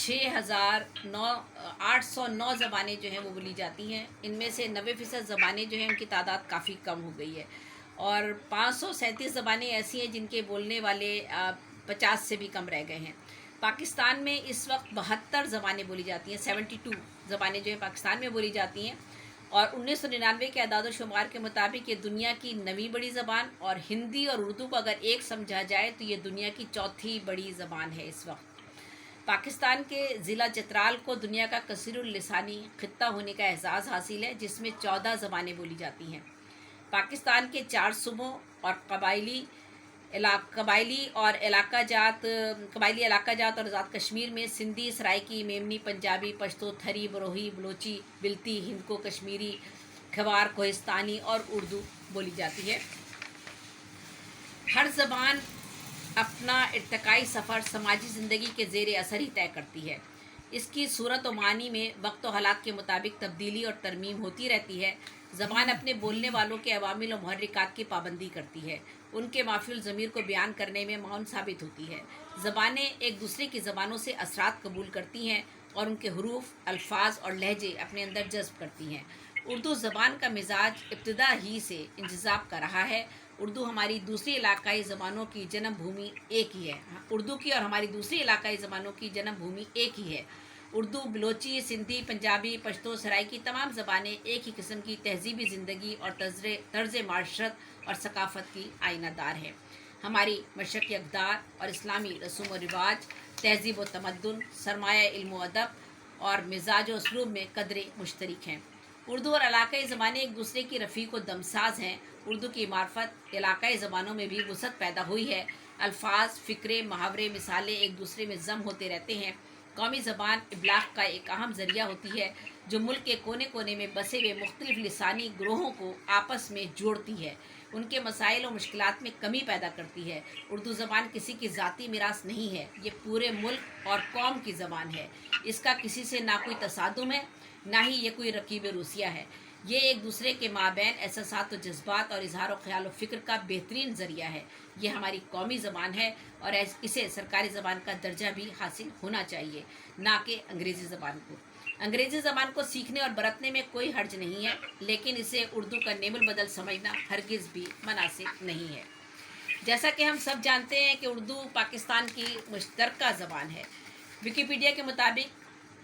6,809 ज़बानें जो हैं वो बोली जाती हैं। इनमें से 90% ज़बानें जो हैं उनकी तादाद काफ़ी कम हो गई है, और 537 ज़बानें ऐसी हैं जिनके बोलने वाले 50 से भी कम रह गए हैं। पाकिस्तान में इस वक्त 72 ज़बानें बोली जाती हैं, 72 ज़बानें जो है पाकिस्तान में बोली जाती हैं, और 1999 के अदाद शुमार के मुताबिक ये दुनिया की 9वीं बड़ी ज़बान, और हिंदी और उर्दू को अगर एक समझा जाए तो ये दुनिया की 4थी बड़ी ज़बान है इस वक्त। पाकिस्तान के ज़िला चित्राल को दुनिया का कसीरुल लिसानी खित्ता होने का एहसास हासिल है, जिसमें 14 ज़बानें बोली जाती हैं। पाकिस्तान के 4 सूबों और कबायली इलाका जात और आज़ाद कश्मीर में सिंधी, सराइकी, मेमनी, पंजाबी, पश्तो, थरी, बरोही, बलोची, बिलती, हिंदको, कश्मीरी, खवार, कोहिस्तानी और उर्दू बोली जाती है। हर ज़बान अपना इर्तिकाई सफ़र समाजी ज़िंदगी के ज़ेर असर ही तय करती है। इसकी सूरत व मानी में वक्त व हालात के मुताबिक तब्दीली और तरमीम होती रहती है। ज़बान अपने बोलने वालों के अवामिल और मुहर्रिकात की पाबंदी करती है, उनके माफिल ज़मीर को बयान करने में मौन साबित होती है। ज़बानें एक दूसरे की ज़बानों से असरात कबूल करती हैं और उनके हरूफ, अल्फाज और लहजे अपने अंदर जज्ब करती हैं। उर्दू ज़बान का मिजाज इब्तिदा ही से इंतज़ाब का रहा है। उर्दू हमारी दूसरी इलाकाई ज़बानों की जन्म भूमि एक ही है। उर्दू की और हमारी दूसरी इलाकाई ज़बानों की जन्म भूमि एक ही है। उर्दू, बलोची, सिंधी, पंजाबी, पश्तो, सराइकी तमाम ज़बानें एक ही किस्म की तहजीबी ज़िंदगी और तर्ज माशरत और सकाफ़त की आइनादार हैं। हमारी मशरक़ी अक़दार और इस्लामी रसूम व रिवाज, तहजीब व तमद्दुन, सरमाया इल्म व अदब और मिजाज व उसलूब में कदरें मुश्तरक हैं। उर्दू और इलाकाई ज़बानें एक दूसरे की रफ़ीक व दमसाज हैं। उर्दू की मार्फत इलाकाई ज़बानों में भी वसअत पैदा हुई है। अल्फाज, फ़िक्रे, मुहावरे, मिसालें एक दूसरे में ज़म होते रहते हैं। कौमी ज़बान इब्लाग का एक अहम ज़रिया होती है, जो मुल्क के कोने कोने में बसे हुए मुख्तलिफ लिसानी ग्रोहों को आपस में जोड़ती है, उनके मसाइल और मुश्किलात में कमी पैदा करती है। उर्दू ज़बान किसी की ज़ाती मिरास नहीं है, ये पूरे मुल्क और कौम की ज़बान है। इसका किसी से ना कोई तसादुम है, ना ही ये कोई रकीब रूसिया है। ये एक दूसरे के माबैन एहसासात व जज्बात और इजहार ख्याल व फ़िक्र का बेहतरीन ज़रिया है। ये हमारी कौमी ज़बान है और इसे सरकारी ज़बान का दर्जा भी हासिल होना चाहिए, ना कि अंग्रेज़ी ज़बान को। अंग्रेज़ी ज़बान को सीखने और बरतने में कोई हर्ज नहीं है, लेकिन इसे उर्दू का नेमुल बदल समझना हरगिज़ भी मुनासिब नहीं है। जैसा कि हम सब जानते हैं कि उर्दू पाकिस्तान की मुश्तरका ज़बान है। विकिपीडिया के मुताबिक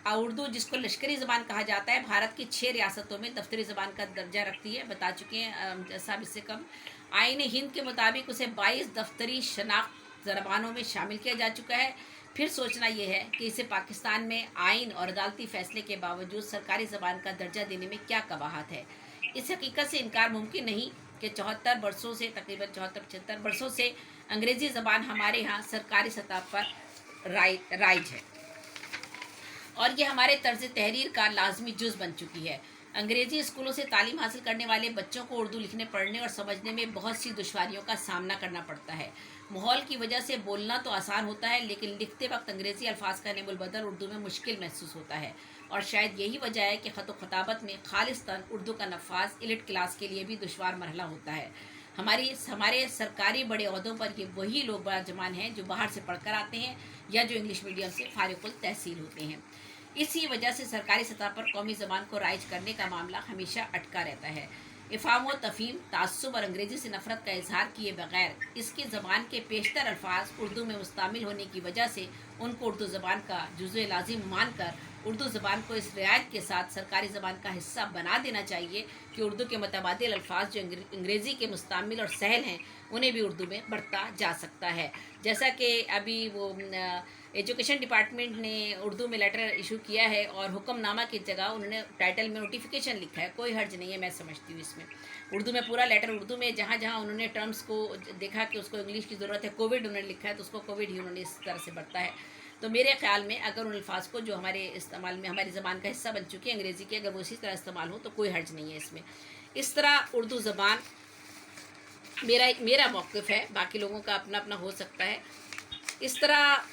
उर्दू, जिसको लश्करी ज़बान कहा जाता है, भारत की 6 रियासतों में दफ्तरी ज़बान का दर्जा रखती है। बता चुके हैं साहब इससे कम। आईन हिंद के मुताबिक उसे 22 दफ्तरी शनाख्त ज़बानों में शामिल किया जा चुका है। फिर सोचना यह है कि इसे पाकिस्तान में आइन और अदालती फ़ैसले के बावजूद सरकारी ज़बान का दर्जा देने में क्या कबाहत है। इस हकीकत से इनकार मुमकिन नहीं कि 74 वर्षों से, तकरीबन 74-75 वर्षों से अंग्रेज़ी ज़बान हमारे यहाँ सरकारी सतह पर राइज है, और ये हमारे तर्ज तहरीर का लाजमी जुज़ बन चुकी है। अंग्रेज़ी स्कूलों से तालीम हासिल करने वाले बच्चों को उर्दू लिखने, पढ़ने और समझने में बहुत सी दुश्वारियों का सामना करना पड़ता है। माहौल की वजह से बोलना तो आसान होता है, लेकिन लिखते वक्त अंग्रेज़ी अल्फाज का नेमुल बदल उर्दू में मुश्किल महसूस होता है, और शायद यही वजह है कि ख़त व ख़ताबत में खालिस्तन उर्दू का नफाज एलिट क्लास के लिए भी दुश्वार मरहला होता है। हमारे सरकारी बड़े अहदों पर ये वही लोग बाजमान हैं जो बाहर से पढ़कर आते हैं या जो इंग्लिश मीडियम से फारिकुल तहसील होते हैं। इसी वजह से सरकारी सतह पर कौमी ज़बान को राइज करने का मामला हमेशा अटका रहता है। इफ़ाम व तफ़हीम, तासुब और अंग्रेज़ी से नफ़रत का इजहार किए बगैर इसकी ज़बान के पेशतर अल्फाज उर्दू में मुस्तामिल होने की वजह से उनको उर्दू ज़बान का जुज़्व लाजिम मानकर उर्दू ज़बान को इस रियायत के साथ सरकारी ज़बान का हिस्सा बना देना चाहिए कि उर्दू के मुतबादिल अल्फाज जो अंग्रेज़ी के मुस्तामिल और सहल हैं, उन्हें भी उर्दू में बरता जा सकता है। जैसा कि अभी वो एजुकेशन डिपार्टमेंट ने उर्दू में लेटर इशू किया है, और हुक्मनामा की जगह उन्होंने टाइटल में नोटिफिकेशन लिखा है। कोई हर्ज नहीं है, मैं समझती हूँ इसमें। उर्दू में पूरा लेटर उर्दू में, जहाँ जहाँ उन्होंने टर्म्स को देखा कि उसको इंग्लिश की ज़रूरत है, कोविड उन्होंने लिखा है तो उसको कोविड ही उन्होंने इस तरह से बरता है। तो मेरे ख्याल में अगर उन अल्फाज को जो हमारे इस्तेमाल में हमारी ज़बान का हिस्सा बन चुकी है अंग्रेज़ी की, अगर वो इसी तरह इस्तेमाल हो तो कोई हर्ज नहीं है इसमें। इस तरह उर्दू ज़बान मेरा मौक़िफ़ है, बाकी लोगों का अपना अपना हो सकता है। इस तरह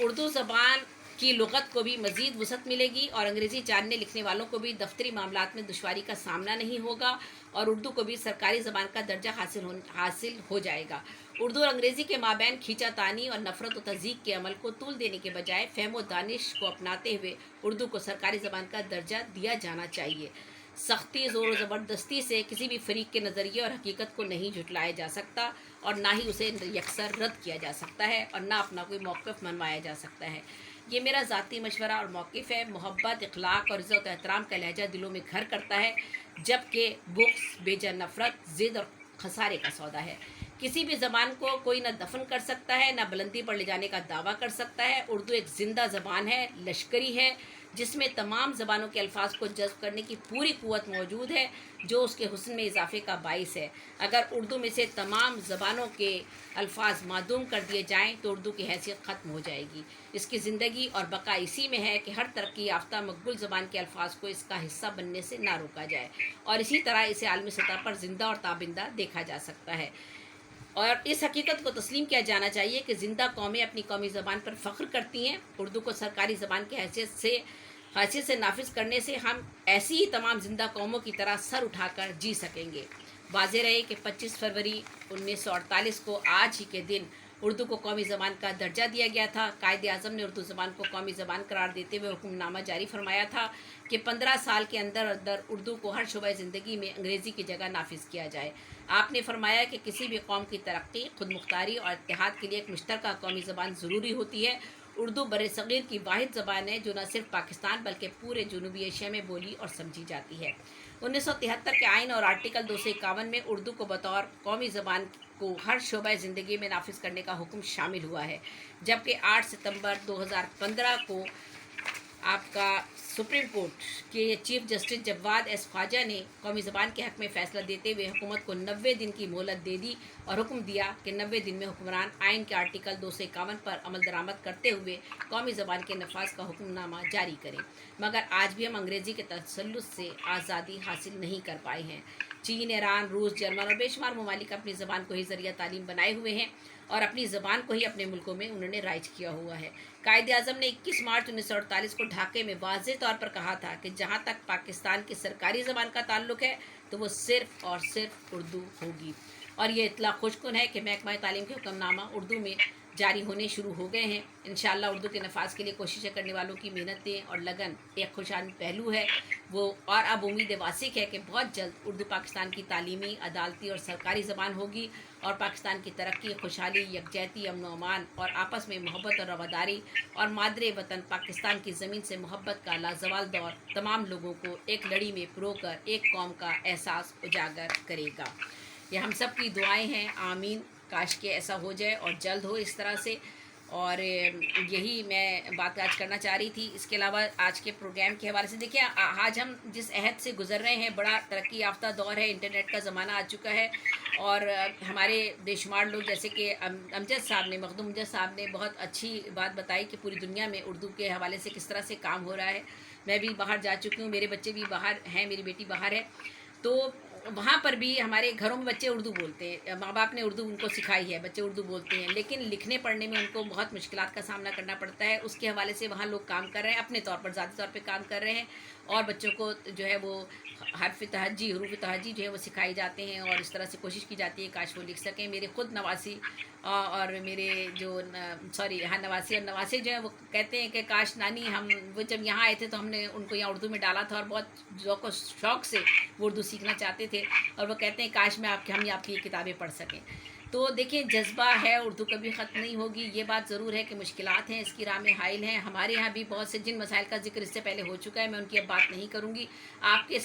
उर्दू ज़बान की लुग़त को भी मज़ीद वसअत मिलेगी और अंग्रेज़ी जानने लिखने वालों को भी दफ्तरी मामलात में दुश्वारी का सामना नहीं होगा और उर्दू को भी सरकारी ज़बान का दर्जा हासिल हो जाएगा। उर्दू और अंग्रेज़ी के माबैन खींचातानी और नफ़रत व तज़ीक़ के अमल को तूल देने के बजाय फ़हम व दानिश को अपनाते हुए उर्दू को सरकारी ज़बान का दर्जा दिया जाना चाहिए। सख्ती, ज़ोर व ज़बरदस्ती से किसी भी फरीक के नज़रिए और हकीकत को नहीं झुटलाया जा सकता और ना ही उसे यकसर रद्द किया जा सकता है और ना अपना कोई मौक़िफ़ मनवाया जा सकता है। ये मेरा ज़ाती मशवरा और मौक़िफ़ है। मोहब्बत, इख़लाक़ और इज़्ज़त व एहतराम का लहजा दिलों में घर करता है, जबकि बुग़्ज़, बेजा नफ़रत, ज़िद और खसारे का सौदा है। किसी भी ज़बान को कोई न दफन कर सकता है, न बुलंदी पर ले जाने का दावा कर सकता है। उर्दू एक ज़िंदा ज़बान है, लश्करी है, जिसमें तमाम ज़बानों के अल्फाज को जज़्ब करने की पूरी क़ुव्वत मौजूद है, जो उसके हुस्न में इजाफ़े का बाइस है। अगर उर्दू में से तमाम ज़बानों के अल्फाज मादूम कर दिए जाएँ तो उर्दू की हैसियत ख़त्म हो जाएगी। इसकी ज़िंदगी और बका इसी में है कि हर तरक्की याफ्ता मकबूल ज़बान के अल्फाज को इसका हिस्सा बनने से ना रोका जाए और इसी तरह इसे आलमी सतह पर ज़िंदा और ताबिंदा देखा जा सकता है। और इस हकीकत को तस्लीम किया जाना चाहिए कि ज़िंदा कौमें अपनी कौमी ज़बान पर फ़ख्र करती हैं। उर्दू को सरकारी ज़बान की हैसियत से नाफिज करने से हम ऐसी ही तमाम ज़िंदा कौमों की तरह सर उठाकर जी सकेंगे। वाज़ेह रहे कि 25 फरवरी 1948 को आज ही के दिन उर्दू को कौमी ज़बान का दर्जा दिया गया था। कायदे-आज़म ने उर्दू ज़बान को कौमी ज़बान करार देते हुए हुक्मनामा जारी फरमाया था कि 15 साल के अंदर उर्दू को हर शोबे ज़िंदगी में अंग्रेज़ी की जगह नाफिज किया जाए। आपने फरमाया कि किसी भी कौम की तरक्की, खुद मुख्तारी और इत्तेहाद के लिए एक मुश्तरका कौमी ज़बान ज़रूरी होती है। उर्दू बर्र-ए-सग़ीर की वाहिद ज़बान है जो न सिर्फ पाकिस्तान बल्कि पूरे जनूबी एशिया में बोली और समझी जाती है। 1973 के आइन और आर्टिकल 251 में उर्दू को बतौर कौमी ज़बान को हर शोबे ज़िंदगी में नाफिज करने का हुक्म शामिल हुआ है, जबकि 8 सितंबर 2015 को आपका सुप्रीम कोर्ट के chief justice Jawad S Khawaja ने कौमी ज़बान के हक़ में फ़ैसला देते हुए हुकूमत को 90 दिन की मोहलत दे दी और हुक्म दिया कि 90 दिन में हुक्मरान आइन के आर्टिकल 251 पर अमल दरामद करते हुए कौमी ज़बान के नफाज का हुक्मनामा जारी करें। मगर आज भी हम अंग्रेज़ी के तसल्लुत से आज़ादी हासिल नहीं कर पाए हैं। चीन, ईरान, रूस, जर्मन और बेशुमार ममालिक अपनी ज़बान को ही ज़रिया तालीम बनाए हुए हैं और अपनी ज़बान को ही अपने मुल्कों में उन्होंने राइज किया हुआ है। कायदे-आज़म ने 21 मार्च 1948 को ढाके में वाज़ेह तौर पर कहा था कि जहाँ तक पाकिस्तान की सरकारी ज़बान का ताल्लुक़ है तो वो सिर्फ़ और सिर्फ उर्दू होगी। और ये इत्तला खुशकुन है कि महकमा तालीम के हुक्मनामा उर्दू में जारी होने शुरू हो गए हैं। इंशाअल्लाह उर्दू के नफाज के लिए कोशिशें करने वालों की मेहनतें और लगन एक खुशान पहलू है वो, और अब उम्मीद वासिक है कि बहुत जल्द उर्दू पाकिस्तान की तालीमी, अदालती और सरकारी ज़बान होगी और पाकिस्तान की तरक्की, खुशहाली, यकजहती, अमन व अमान और आपस में मोहब्बत और रवादारी और मादरे वतन पाकिस्तान की ज़मीन से मोहब्बत का लाजवाल दौर तमाम लोगों को एक लड़ी में पिरोकर एक कौम का एहसास उजागर करेगा। ये हम सब की दुआएँ हैं, आमीन। काश के ऐसा हो जाए और जल्द हो इस तरह से। और यही मैं बात आज करना चाह रही थी। इसके अलावा आज के प्रोग्राम के हवाले से देखिए, आज हम जिस अहद से गुज़र रहे हैं, बड़ा तरक्की याफ्ता दौर है, इंटरनेट का ज़माना आ चुका है और हमारे बेशुमार लोग जैसे कि अमजद साहब ने, मखदूम अमजद साहब ने बहुत अच्छी बात बताई कि पूरी दुनिया में उर्दू के हवाले से किस तरह से काम हो रहा है। मैं भी बाहर जा चुकी हूँ, मेरे बच्चे भी बाहर हैं, मेरी बेटी बाहर है, तो वहाँ पर भी हमारे घरों में बच्चे उर्दू बोलते हैं। माँ बाप ने उर्दू उनको सिखाई है, बच्चे उर्दू बोलते हैं, लेकिन लिखने पढ़ने में उनको बहुत मुश्किलात का सामना करना पड़ता है। उसके हवाले से वहाँ लोग काम कर रहे हैं, अपने तौर पर ज़ाती तौर पे काम कर रहे हैं और बच्चों को जो है वो हरफ तहज्जी, हरूफ तहज्जी जो है वो सिखाए जाते हैं और इस तरह से कोशिश की जाती है काश वो लिख सकें। मेरे ख़ुद नवासी और मेरे जो नवासी और नवासे जो है वो कहते हैं कि काश नानी हम वो जब यहाँ आए थे तो हमने उनको यहाँ उर्दू में डाला था और बहुत ज़ौक़ और शौक़ से वो उर्दू सीखना चाहते थे और वो कहते हैं काश हम आपकी ये किताबें पढ़ सकें। तो देखिए, जज्बा है, उर्दू कभी ख़त्म नहीं होगी। ये बात ज़रूर है कि मुश्किलात हैं, इसकी राह में हाइल हैं। हमारे यहाँ भी बहुत से जिन मसाइल का जिक्र इससे पहले हो चुका है, मैं उनकी अब बात नहीं करूँगी। आपके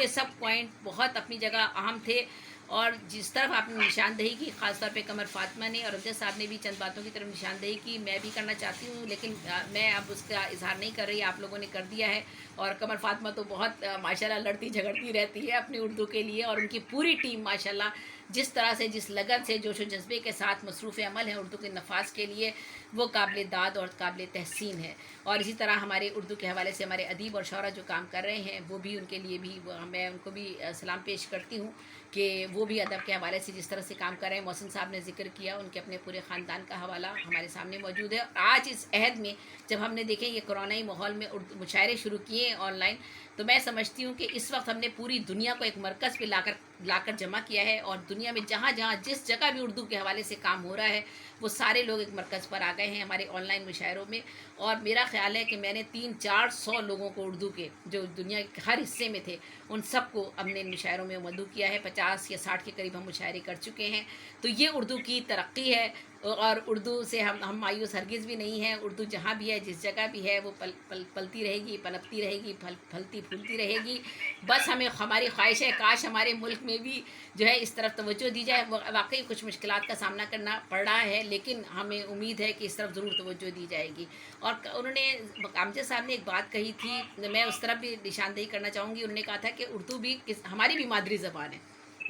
सब पॉइंट बहुत अपनी जगह अहम थे और जिस तरफ आपने निशानदेही की, ख़ासतौर पे कमर फातिमा ने और अमजद साहब ने भी चंद बातों की तरफ निशानदेही की, मैं भी करना चाहती हूँ, लेकिन मैं अब उसका इजहार नहीं कर रही, आप लोगों ने कर दिया है। और कमर फातिमा तो बहुत माशाल्लाह लड़ती झगड़ती रहती है अपनी उर्दू के लिए और उनकी पूरी टीम माशाल्लाह जिस तरह से, जिस लगन से, जोश व जज्बे के साथ मसरूफ़ अमल हैं उर्दू के नफाज के लिए, वो काबिल दाद और काबिल तहसीन है। और इसी तरह हमारे उर्दू के हवाले से हमारे अदीब और शौरा जो काम कर रहे हैं, वो भी, उनके लिए भी मैं उनको भी सलाम पेश करती हूँ कि वो भी अदब के हवाले से जिस तरह से काम कर रहे हैं। मोहसिन साहब ने ज़िक्र किया, उनके अपने पूरे ख़ानदान का हवाला हमारे सामने मौजूद है। आज इस अहद में जब हमने देखें ये कोरोनाई माहौल में उर्दू मुशायरे शुरू किए हैं ऑनलाइन, तो मैं समझती हूँ कि इस वक्त हमने पूरी दुनिया को एक मरकज़ पे लाकर जमा किया है, और दुनिया में जहाँ जहाँ जिस जगह भी उर्दू के हवाले से काम हो रहा है, वो सारे लोग एक मरकज़ पर आ गए हैं हमारे ऑनलाइन मुशायरों में। और मेरा ख़्याल है कि मैंने 300-400 लोगों को उर्दू के, जो दुनिया के हर हिस्से में थे, उन सबको हमने मुशायरों में मदऊ किया है। 50 या 60 के करीब हम मुशायरे कर चुके हैं। तो ये उर्दू की तरक्की है, और उर्दू से हम मायूस हरगिज़ भी नहीं हैं। उर्दू जहाँ भी है, जिस जगह भी है, वो पलती रहेगी, पनपती रहेगी, फलती फूलती रहेगी। बस हमें, हमारी ख्वाहिश है काश हमारे मुल्क में भी जो है इस तरफ तवज्जो दी जाए। वाकई कुछ मुश्किलात का सामना करना पड़ रहा है, लेकिन हमें उम्मीद है कि इस तरफ ज़रूर तवज्जो दी जाएगी। और उन्होंने, अमजद साहब ने एक बात कही थी, मैं उस तरफ भी निशानदेही करना चाहूँगी। उन्होंने कहा था कि उर्दू भी हमारी भी मादरी ज़बान है।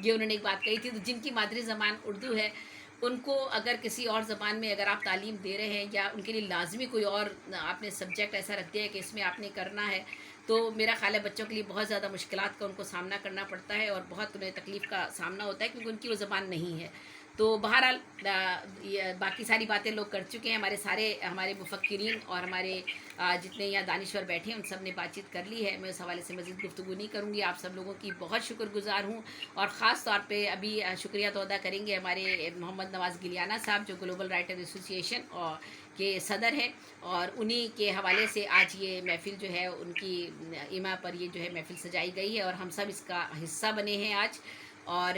ये उन्होंने एक बात कही थी। तो जिनकी मादरी ज़बान उर्दू है, उनको अगर किसी और ज़बान में अगर आप तालीम दे रहे हैं, या उनके लिए लाजमी कोई और आपने सब्जेक्ट ऐसा रख दिया है कि इसमें आपने करना है, तो मेरा ख़्याल है बच्चों के लिए बहुत ज़्यादा मुश्किलात का उनको सामना करना पड़ता है, और बहुत उन्हें तकलीफ़ का सामना होता है, क्योंकि उनकी वो ज़बान नहीं है। तो बहरहाल बाकी सारी बातें लोग कर चुके हैं, हमारे मुफक्किरीन और हमारे जितने यहाँ दानिश्वर बैठे हैं, उन सब ने बातचीत कर ली है। मैं उस हवाले से मज़ीद गुफ्तगू नहीं करूँगी। आप सब लोगों की बहुत शुक्रगुज़ार हूँ, और ख़ास तौर पे अभी शुक्रिया तो अदा करेंगे हमारे मोहम्मद नवाज़ गिलियाना साहब, जो ग्लोबल राइटर एसोसिएशन और के सदर हैं, और उन्हीं के हवाले से आज ये महफ़िल जो है, उनकी इमा पर ये जो है महफ़िल सजाई गई है, और हम सब इसका हिस्सा बने हैं आज। और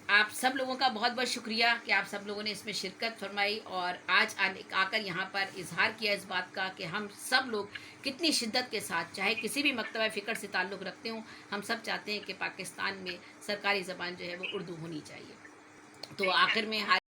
आप सब लोगों का बहुत बहुत शुक्रिया कि आप सब लोगों ने इसमें शिरकत फरमाई, और आज आकर यहाँ पर इजहार किया इस बात का कि हम सब लोग कितनी शिद्दत के साथ, चाहे किसी भी मकतबा फ़िक्र से ताल्लुक़ रखते हों, हम सब चाहते हैं कि पाकिस्तान में सरकारी ज़बान जो है वो उर्दू होनी चाहिए। तो आखिर में